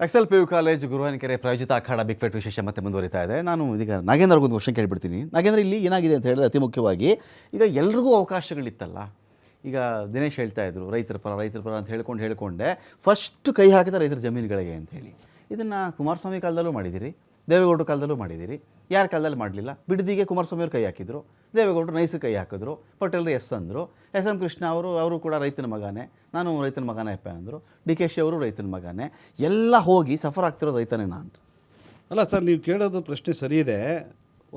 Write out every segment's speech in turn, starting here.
Excel PU college ಗುರುವಾನಕೆರೆ ಪ್ರಾಯೋಜಿತ ಅಖಾಡ big fight ವಿಶೇಷ ಮತ್ತೆ ಮುಂದುವರಿತಾ ಇದೆ. ನಾನು ಈಗ ನಾಗೇಂದ್ರಗೊಂದು ಒಂದು ಕ್ವಶನ್ ಕೇಳಿಬಿಡ್ತೀನಿ. ನಾಗೇಂದ್ರ, ಇಲ್ಲಿ ಏನಾಗಿದೆ ಅಂತ ಹೇಳಿದ್ರೆ ಅತಿ ಮುಖ್ಯವಾಗಿ ಈಗ ಎಲ್ರಿಗೂ ಅವಕಾಶಗಳಿತ್ತಲ್ಲ. ಈಗ ದಿನೇಶ್ ಹೇಳ್ತಾ ಇದ್ರು ರೈತರ ಪರ ಅಂತ ಹೇಳ್ಕೊಂಡೆ ಫಸ್ಟ್ ಕೈ ಹಾಕಿದ ರೈತರ ಜಮೀನುಗಳಿಗೆ ಅಂತ ಹೇಳಿ. ಇದನ್ನು ಕುಮಾರಸ್ವಾಮಿ ಕಾಲದಲ್ಲೂ ಮಾಡಿದ್ದೀರಿ, ದೇವೇಗೌಡರ ಕಾಲದಲ್ಲೂ ಮಾಡಿದ್ದೀರಿ. ಯಾರ ಕಾಲದಲ್ಲಿ ಮಾಡಲಿಲ್ಲ? ಬಿಡದಿಗೆ ಕುಮಾರಸ್ವಾಮಿ ಅವರು ಕೈ ಹಾಕಿದ್ರು, ದೇವೇಗೌಡರು ನೈಸ್ ಕೈ ಹಾಕಿದ್ರು, ಪಟೇಲ್ರು ಎಸ್ ಅಂದರು, ಎಂ ಕೃಷ್ಣ ಅವರು ಕೂಡ ರೈತನ ಮಗನೇ, ನಾನು ರೈತನ ಮಗನೇ ಅಪ್ಪ ಅಂದರು, DK ಅವರು ರೈತನ ಮಗನೇ. ಎಲ್ಲ ಹೋಗಿ ಸಫರ್ ಆಗ್ತಿರೋದು ರೈತನೇನಾ ಅಂತ. ಅಲ್ಲ ಸರ್, ನೀವು ಕೇಳೋದು ಪ್ರಶ್ನೆ ಸರಿ ಇದೆ.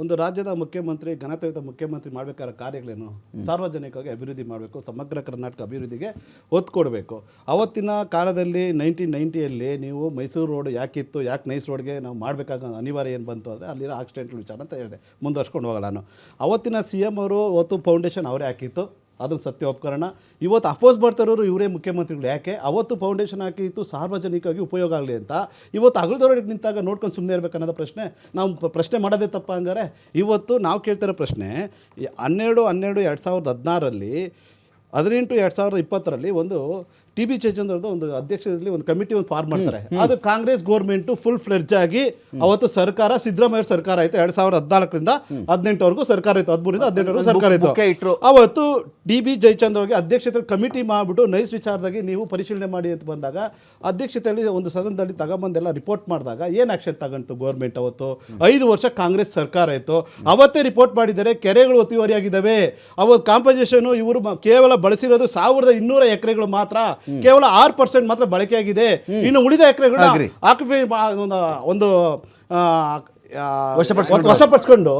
ಒಂದು ರಾಜ್ಯದ ಮುಖ್ಯಮಂತ್ರಿ, ಘನತೆಯುತ ಮುಖ್ಯಮಂತ್ರಿ ಮಾಡಬೇಕಾದ ಕಾರ್ಯಗಳೇನು? ಸಾರ್ವಜನಿಕವಾಗಿ ಅಭಿವೃದ್ಧಿ ಮಾಡಬೇಕು, ಸಮಗ್ರ ಕರ್ನಾಟಕ ಅಭಿವೃದ್ಧಿಗೆ ಒತ್ತು ಕೊಡಬೇಕು. ಅವತ್ತಿನ ಕಾಲದಲ್ಲಿ 1990ಯಲ್ಲಿ ನೀವು ಮೈಸೂರು ರೋಡ್ ಯಾಕಿತ್ತು, ಯಾಕೆ ನೈಸ್ ರೋಡ್ಗೆ ನಾವು ಮಾಡಬೇಕಾಗ ಅನಿವಾರ್ಯ ಏನು ಬಂತು ಅಂದರೆ ಅಲ್ಲಿರೋ ಆಕ್ಸಿಡೆಂಟ್ಗಳ ವಿಚಾರ ಅಂತ ಹೇಳಿದೆ. ಮುಂದುವರ್ಸ್ಕೊಂಡು ಹೋಗಲ್ಲ ನಾನು. ಅವತ್ತಿನ CM ಅವರು ಅವತ್ತು ಫೌಂಡೇಶನ್ ಅವರೇ ಹಾಕಿತ್ತು, ಅದನ್ನು ಸತ್ಯ ಒಪ್ಕರಣ. ಇವತ್ತು ಅಫೋಸ್ ಬರ್ತಾರೋರು ಇವರೇ ಮುಖ್ಯಮಂತ್ರಿಗಳು. ಯಾಕೆ? ಅವತ್ತು ಫೌಂಡೇಶನ್ ಹಾಕಿತ್ತು ಸಾರ್ವಜನಿಕವಾಗಿ ಉಪಯೋಗ ಆಗಲಿ ಅಂತ. ಇವತ್ತು ಅಗಲದೊಳಗೆ ನಿಂತಾಗ ನೋಡ್ಕೊಂಡು ಸುಮ್ಮನೆ ಇರಬೇಕು ಅನ್ನೋದು ಪ್ರಶ್ನೆ. ನಾವು ಪ್ರಶ್ನೆ ಮಾಡೋದೇ ತಪ್ಪ ಹಂಗಾರೆ? ಇವತ್ತು ನಾವು ಕೇಳ್ತಿರೋ ಪ್ರಶ್ನೆ 12/12/2016ರಲ್ಲಿ 18/2020ರಲ್ಲಿ ಒಂದು TB ಜಯಚಂದ್ರದ್ದು ಒಂದು ಅಧ್ಯಕ್ಷದಲ್ಲಿ ಒಂದು ಕಮಿಟಿ ಒಂದು ಫಾರ್ಮ್ ಮಾಡ್ತಾರೆ. ಅದು ಕಾಂಗ್ರೆಸ್ ಗೌರ್ಮೆಂಟು ಫುಲ್ ಫ್ಲೆಡ್ಜ್ ಆಗಿ ಅವತ್ತು ಸರ್ಕಾರ, ಸಿದ್ದರಾಮಯ್ಯ ಸರ್ಕಾರ ಆಯಿತು. 2014ರಿಂದ 18ವರೆಗೂ ಸರ್ಕಾರ ಇತ್ತು, 13ರಿಂದ 18ವರೆಗೂ ಸರ್ಕಾರ ಇತ್ತು. ಅವತ್ತು TB ಜಯಚಂದ್ರ ಅಧ್ಯಕ್ಷತೆ ಕಮಿಟಿ ಮಾಡಿಬಿಟ್ಟು ನೈಸ್ ವಿಚಾರದಾಗಿ ನೀವು ಪರಿಶೀಲನೆ ಮಾಡಿ ಅಂತ ಬಂದಾಗ ಅಧ್ಯಕ್ಷತೆಯಲ್ಲಿ ಒಂದು ಸದನದಲ್ಲಿ ತಗೊಂಬಂದೆಲ್ಲ ರಿಪೋರ್ಟ್ ಮಾಡಿದಾಗ ಏನು ಆ್ಯಕ್ಷನ್ ತಗೊಂತು ಗೌರ್ಮೆಂಟ್? ಅವತ್ತು 5 ವರ್ಷ ಕಾಂಗ್ರೆಸ್ ಸರ್ಕಾರ ಇತ್ತು, ಅವತ್ತೇ ರಿಪೋರ್ಟ್ ಮಾಡಿದ್ದಾರೆ. ಕೆರೆಗಳು ಒತ್ತುವರಿಯಾಗಿದ್ದಾವೆ. ಅವತ್ತು ಕಾಂಪನ್ಸೇಷನ್ ಇವರು ಕೇವಲ ಬಳಸಿರೋದು 1200 ಎಕರೆಗಳು ಮಾತ್ರ, ಕೇವಲ 6% ಮಾತ್ರ ಬಳಕೆಯಾಗಿದೆ. ಇನ್ನು ಉಳಿದ ಎಕರೆಗಳು ಒಂದು ವಶಪಡಿಸ್ಕೊಂಡು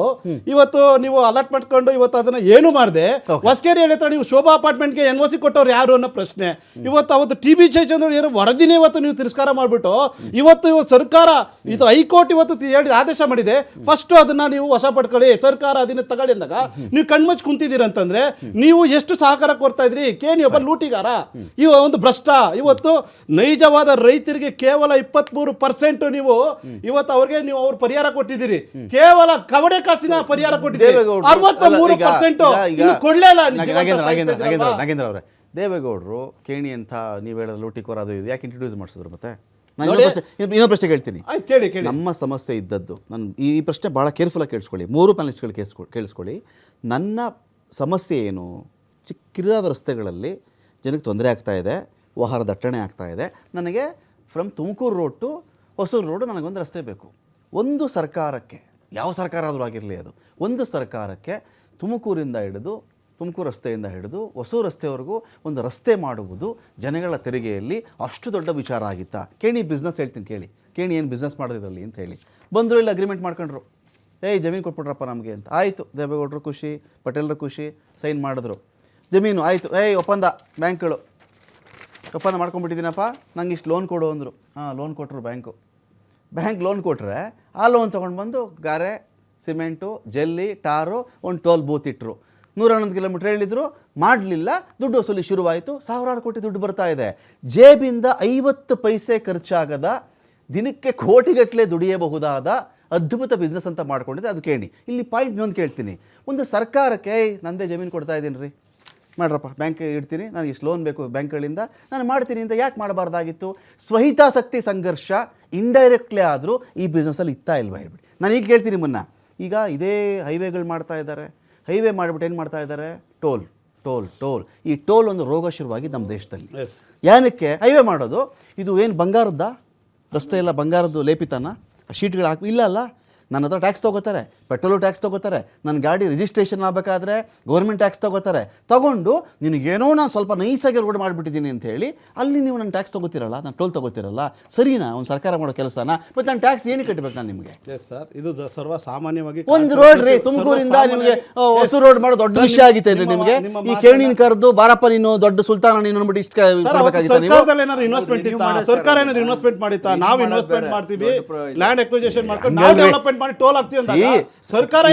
ಇವತ್ತು ನೀವು ಅಲರ್ಟ್ ಮಾಡ್ಕೊಂಡು ಇವತ್ತು ಅದನ್ನ ಏನು ಮಾಡಿದೆ. ಹೊಸಕೇರಿ ಹತ್ರ ನೀವು ಶೋಭಾ ಅಪಾರ್ಟ್ಮೆಂಟ್ಗೆ NOC ಕೊಟ್ಟವ್ರು ಯಾರು ಅನ್ನೋ ಪ್ರಶ್ನೆ. ಅವತ್ತು TB ಜಯಚಂದ್ರ ಏನೋ ವರದಿನೇ ಇವತ್ತು ನೀವು ತಿರಸ್ಕಾರ ಮಾಡಿಬಿಟ್ಟು ಇವತ್ತು ಸರ್ಕಾರ ಇದು ಹೈಕೋರ್ಟ್ ಇವತ್ತು ಆದೇಶ ಮಾಡಿದೆ, ಫಸ್ಟ್ ಅದನ್ನ ನೀವು ವಶ ಪಡ್ಕೊಳ್ಳಿ, ಸರ್ಕಾರ ಅದನ್ನ ತಗೊಳ್ಳಿ ಅಂದಾಗ ನೀವು ಕಣ್ಮುಚ್ಚಿ ಕುಂತಿದ್ದೀರಂತಂದ್ರೆ ನೀವು ಎಷ್ಟು ಸಹಕಾರ ಕೊಡ್ತಾ ಇದ್ರಿ? ನೀವೊಬ್ಬ ಲೂಟಿಗಾರ, ಒಂದು ಭ್ರಷ್ಟ. ಇವತ್ತು ನೈಜವಾದ ರೈತರಿಗೆ ಕೇವಲ 23% ನೀವು ಇವತ್ತು ಅವ್ರಿಗೆ ನೀವು ಅವ್ರ ಪರಿಹಾರ ಕೊಟ್ಟಿದ್ದೀರಿ. ಕೇವಲ ಕವಡೆ ಕಾಸಿನ ಪರಿಹಾರ ಕೊಟ್ಟಿದ್ದೀರಿ. 63% ಕೊಡ್ಲೇ ಇಲ್ಲ. ನಾಗೇಂದ್ರ ಅವರೇ, ದೇವೇಗೌಡರು ಕೇಣಿ ಅಂತ ನೀವು ಹೇಳೋದು ಲೂಟಿಕೋರ ಅದು ಇದು ಯಾಕೆ ಇಂಟ್ರೊಡ್ಯೂಸ್ ಮಾಡಿಸಿದ್ರು? ಮತ್ತೆ ಇನ್ನೊಂದು ಪ್ರಶ್ನೆ ಕೇಳ್ತೀನಿ. ನಮ್ಮ ಸಮಸ್ಯೆ ಇದ್ದದ್ದು, ನಾನು ಈ ಪ್ರಶ್ನೆ ಭಾಳ ಕೇರ್ಫುಲ್ಲಾಗಿ ಕೇಳಿಸ್ಕೊಳ್ಳಿ, 3 ಪ್ಯಾನಲಿಸ್ಟ್ಗಳು ಕೇಳಿಸ್ಕೊಳ್ಳಿ. ನನ್ನ ಸಮಸ್ಯೆ ಏನು? ಕಿರಿದಾದ ರಸ್ತೆಗಳಲ್ಲಿ ಜನಕ್ಕೆ ತೊಂದರೆ ಆಗ್ತಾ ಇದೆ, ವಾಹನ ದಟ್ಟಣೆ ಆಗ್ತಾ ಇದೆ. ನನಗೆ from Tumakuru road to Hosur road ನನಗೊಂದು ರಸ್ತೆ ಬೇಕು. ಒಂದು ಸರ್ಕಾರಕ್ಕೆ, ಯಾವ ಸರ್ಕಾರ ಆದರೂ ಆಗಿರಲಿ, ಅದು ಒಂದು ಸರ್ಕಾರಕ್ಕೆ ತುಮಕೂರಿಂದ ಹಿಡಿದು, ತುಮಕೂರು ರಸ್ತೆಯಿಂದ ಹಿಡಿದು ಹೊಸೂರು ರಸ್ತೆವರೆಗೂ ಒಂದು ರಸ್ತೆ ಮಾಡುವುದು ಜನಗಳ ತೆರಿಗೆಯಲ್ಲಿ ಅಷ್ಟು ದೊಡ್ಡ ವಿಚಾರ ಆಗಿತ್ತಾ? ಕೇಣಿ ಬಿಸ್ನೆಸ್ ಹೇಳ್ತೀನಿ ಕೇಳಿ. ಕೇಣಿ ಏನು ಬಿಸ್ನೆಸ್ ಮಾಡೋದಿರಲಿ ಅಂತ ಹೇಳಿ ಬಂದರು, ಇಲ್ಲಿ ಅಗ್ರಿಮೆಂಟ್ ಮಾಡ್ಕೊಂಡ್ರು, ಜಮೀನು ಕೊಟ್ಬಿಟ್ರಪ್ಪ ನಮಗೆ ಅಂತ. ಆಯಿತು, ದೇವೇಗೌಡರು ಖುಷಿ, ಪಟೇಲ್ರು ಖುಷಿ, ಸೈನ್ ಮಾಡಿದ್ರು, ಜಮೀನು ಆಯಿತು. ಒಪ್ಪಂದ, ಬ್ಯಾಂಕ್ಗಳು ಒಪ್ಪಂದ ಮಾಡ್ಕೊಂಡ್ಬಿಟ್ಟಿದ್ದೀನಪ್ಪ, ನಂಗೆ ಇಷ್ಟು ಲೋನ್ ಕೊಡು ಅಂದರು. ಲೋನ್ ಕೊಟ್ಟರು ಬ್ಯಾಂಕ್ ಲೋನ್ ಕೊಟ್ಟರೆ ಆ ಲೋನ್ ತೊಗೊಂಡು ಬಂದು ಗಾರೆ, ಸಿಮೆಂಟು, ಜಲ್ಲಿ, ಟಾರು, ಒಂದು ಟೋಲ್ ಬೂತ್ ಇಟ್ಟರು. 111 ಕಿಲೋಮೀಟ್ರ್ ಹೇಳಿದ್ರು, ಮಾಡಲಿಲ್ಲ. ದುಡ್ಡು ವಸೂಲಿ ಶುರುವಾಯಿತು. ಸಾವಿರಾರು ಕೋಟಿ ದುಡ್ಡು ಬರ್ತಾ ಇದೆ. ಜೇಬಿಂದ 50 ಪೈಸೆ ಖರ್ಚಾಗದ, ದಿನಕ್ಕೆ ಕೋಟಿಗಟ್ಟಲೆ ದುಡಿಯಬಹುದಾದ ಅದ್ಭುತ ಬಿಸ್ನೆಸ್ ಅಂತ ಮಾಡ್ಕೊಂಡಿದ್ದೆ ಅದು ಕೇಣಿ. ಇಲ್ಲಿ ಪಾಯಿಂಟ್ ಇನ್ನೊಂದು ಕೇಳ್ತೀನಿ. ಒಂದು ಸರ್ಕಾರಕ್ಕೆ ನಂದೇ ಜಮೀನು ಕೊಡ್ತಾ ಇದ್ದೀನಿ ರೀ, ಮಾಡ್ರಪ್ಪ, ಬ್ಯಾಂಕ್ ಇಡ್ತೀನಿ, ನನಗೆ ಇಷ್ಟು ಲೋನ್ ಬೇಕು ಬ್ಯಾಂಕ್ಗಳಿಂದ, ನಾನು ಮಾಡ್ತೀನಿ ಅಂತ ಯಾಕೆ ಮಾಡಬಾರ್ದಾಗಿತ್ತು? ಸ್ವಹಿತಾಸಕ್ತಿ ಸಂಘರ್ಷ ಇಂಡೈರೆಕ್ಟ್ಲಿ ಆದರೂ ಈ ಬಿಸ್ನೆಸ್ಸಲ್ಲಿ ಇತ್ತಾ ಇಲ್ವಾ ಹೇಳ್ಬಿಡಿ. ನಾನು ಈಗ ಕೇಳ್ತೀನಿ ಮುನ್ನ. ಈಗ ಇದೇ ಹೈವೇಗಳು ಮಾಡ್ತಾ ಇದ್ದಾರೆ, ಹೈವೇ ಮಾಡಿಬಿಟ್ಟು ಏನು ಮಾಡ್ತಾ ಇದ್ದಾರೆ? ಟೋಲ್. ಈ ಟೋಲ್ ಒಂದು ರೋಗ ಶುರುವಾಗಿ ನಮ್ಮ ದೇಶದಲ್ಲಿ. ಏನಕ್ಕೆ ಹೈವೇ ಮಾಡೋದು? ಇದು ಏನು ಬಂಗಾರದ್ದ ರಸ್ತೆ ಎಲ್ಲ ಬಂಗಾರದ್ದು ಲೇಪಿತನ? ಶೀಟ್ಗಳು ಹಾಕಿ ಇಲ್ಲ ಅಲ್ಲ. ನನ್ನ ಹತ್ರ ಟ್ಯಾಕ್ಸ್ ತೊಗೋತಾರೆ, ಪೆಟ್ರೋಲು ಟ್ಯಾಕ್ಸ್ ತೊಗೋತಾರೆ, ನನ್ನ ಗಾಡಿ ರಿಜಿಸ್ಟ್ರೇಷನ್ ಆಗಬೇಕಾದ್ರೆ ಗೌರ್ಮೆಂಟ್ ಟ್ಯಾಕ್ಸ್ ತಗೊಂಡು ನಿನಗೇನೋ ನಾನು ಸ್ವಲ್ಪ ನೈಸಾಗಿ ರೋಡ್ ಮಾಡಿಬಿಟ್ಟಿದ್ದೀನಿ ಅಂತ ಹೇಳಿ ಅಲ್ಲಿ ನೀವು ನನ್ನ ಟ್ಯಾಕ್ಸ್ ತೊಗೋತಿರಲ್ಲ, ನಾನು ಟೋಲ್ ತೊಗೋತಿರಲ್ಲ. ಸರಿನಾ ಒಂದು ಸರ್ಕಾರ ಮಾಡೋ ಕೆಲಸನ? ಮತ್ತು ನಾನು ಟ್ಯಾಕ್ಸ್ ಏನಕ್ಕೆ ಕಟ್ಟಬೇಕು ನಾನು ನಿಮಗೆ? ಸರ್, ಇದು ಸರ್ವ ಸಾಮಾನ್ಯವಾಗಿ ಒಂದು ರೋಡ್ ರೀ, ತುಮಕೂರಿಂದ ನಿಮಗೆ ಹೊಸ ರೋಡ್ ಮಾಡೋ ದೊಡ್ಡ ವಿಷಯ ಆಗಿತ್ತೆ ನಿಮಗೆ. ಈ ಕೇಣಿನ ಕರೆದು ಬಾರಪ್ಪ ನೀನು ದೊಡ್ಡ ಸುಲ್ತಾನ ನೀನು ಅಂದ್ಬಿಟ್ಟು ಇಷ್ಟು ಇನ್ವೆಸ್ಟ್ಮೆಂಟ್ ಇತ್ತಾ? ಸರ್ಕಾರ ಏನಾದ್ರು ಇನ್ವೆಸ್ಟ್ಮೆಂಟ್ ಮಾಡಿತ್ತಾ? ನಾವು ಇನ್ವೆಸ್ಟ್ಮೆಂಟ್ ಮಾಡ್ತೀವಿ, ಲ್ಯಾಂಡ್ ಅಕ್ವಿಸಿಷನ್ ಮಾಡ್ಕೊಂಡು ನಾವು ಡೆವಲಪ್ಮೆಂಟ್ ಮಾಡಿ ಟೋಲ್ ಹಾಕ್ತೀವಿ ಅಂತ ಸರ್ಕಾರ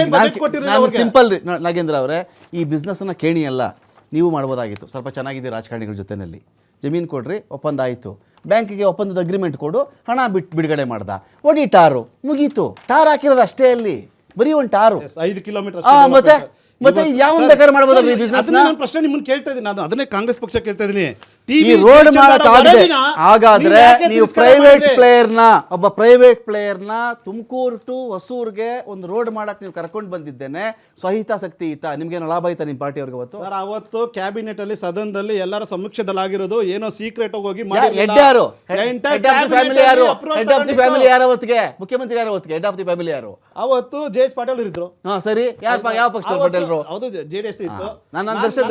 ಸಿಂಪಲ್ ರೀ. ನಾಗೇಂದ್ರ ಅವರೇ, ಈ ಬಿಸ್ನೆಸ್ಸನ್ನು ಕೇಣಿ ಅಲ್ಲ, ನೀವು ಮಾಡ್ಬೋದಾಗಿತ್ತು. ಸ್ವಲ್ಪ ಚೆನ್ನಾಗಿದೆ ರಾಜಕಾರಣಿಗಳ ಜೊತೆಯಲ್ಲಿ. ಜಮೀನು ಕೊಡ್ರಿ, ಒಪ್ಪಂದ ಆಯಿತು, ಬ್ಯಾಂಕಿಗೆ ಒಪ್ಪಂದದ ಅಗ್ರಿಮೆಂಟ್ ಕೊಡು, ಹಣ ಬಿಡುಗಡೆ ಮಾಡ್ದ, ಒಡಿ ಟಾರು ಮುಗೀತು. ಟಾರ್ ಹಾಕಿರೋದು ಅಷ್ಟೇ, ಅಲ್ಲಿ ಬರೀ ಒಂದು ಟಾರು 5 ಕಿಲೋಮೀಟರ್. ಮತ್ತೆ ಯಾವ ಬೇಕಾದ್ರೆ ಮಾಡ್ಬೋದಲ್ಲ ಈ ಬಿಸ್ನೆಸ್? ಪ್ರಶ್ನೆ ನಿಮ್ಮನ್ನು ಕೇಳ್ತಾ ಇದ್ದೀನಿ ನಾನು, ಅದನ್ನೇ ಕಾಂಗ್ರೆಸ್ ಪಕ್ಷ ಕೇಳ್ತಾ ಇದ್ದೀನಿ. TV ಈ ರೋಡ್ ಜಯಚಂದ್ರ ಮಾಡಕ್ಕಾಗದೆ ವರದಿನ ಹಾಗಾದ್ರೆ ನೀವು ಯಾಕೆ ನೀವು ತಿರಸ್ಕಾರ ಪ್ರೈವೇಟ್ ಮಾಡಿದ್ರಿ? ಒಬ್ಬ ಪ್ರೈವೇಟ್ ಪ್ಲೇಯರ್ನ ತುಮಕೂರು ಟು ಹೊಸೂರ್ಗೆ ಒಂದು ರೋಡ್ ಮಾಡಕ್ ನೀವು ಕರ್ಕೊಂಡು ಬಂದಿದ್ದೇನೆ, ಸ್ವಹಿತಾಸಕ್ತಿ ಇತ್ತ ನಿಮ್ಗೇನೋ ಲಾಭ ಆಯ್ತಾ ನಿಮ್ಮ ಪಾರ್ಟಿಯವ್ರಿಗೆ ಅವತ್ತು? ಸರ್ ಅವತ್ತು ಕ್ಯಾಬಿನೆಟ್ ಅಲ್ಲಿ ಸದನದಲ್ಲಿ ಎಲ್ಲರ ಸಮಕ್ಷದಲ್ಲಾಗಿರೋದು ಏನೋ ಸೀಕ್ರೆಟ್ ಹೋಗಿ ಹೆಡ್ ಯಾರು? ಹೆಡ್ ಆಫ್ ದಿ ಫ್ಯಾಮಿಲಿ ಯಾರು? ಹೆಡ್ ಆಫ್ ದಿ ಫ್ಯಾಮಿಲಿ ಯಾರು ಅವತ್ತಿಗೆ? ಮುಖ್ಯಮಂತ್ರಿ ಯಾರು ಅವತ್ತಿಗೆ? ಹೆಡ್ ಆಫ್ ದಿ ಫ್ಯಾಮಿಲಿ ಯಾರು? ಅವತ್ತು ಜೆ ಎಚ್ ಪಾಟೀಲ್ ಇದ್ರು. ಹಾ ಸರಿ, ಯಾವ ಪಕ್ಷದವ್ರು ಪಟೇಲ್ರು? ಹೌದು, JDS ಇತ್ತು. ನಾನು ದರ್ಶನ್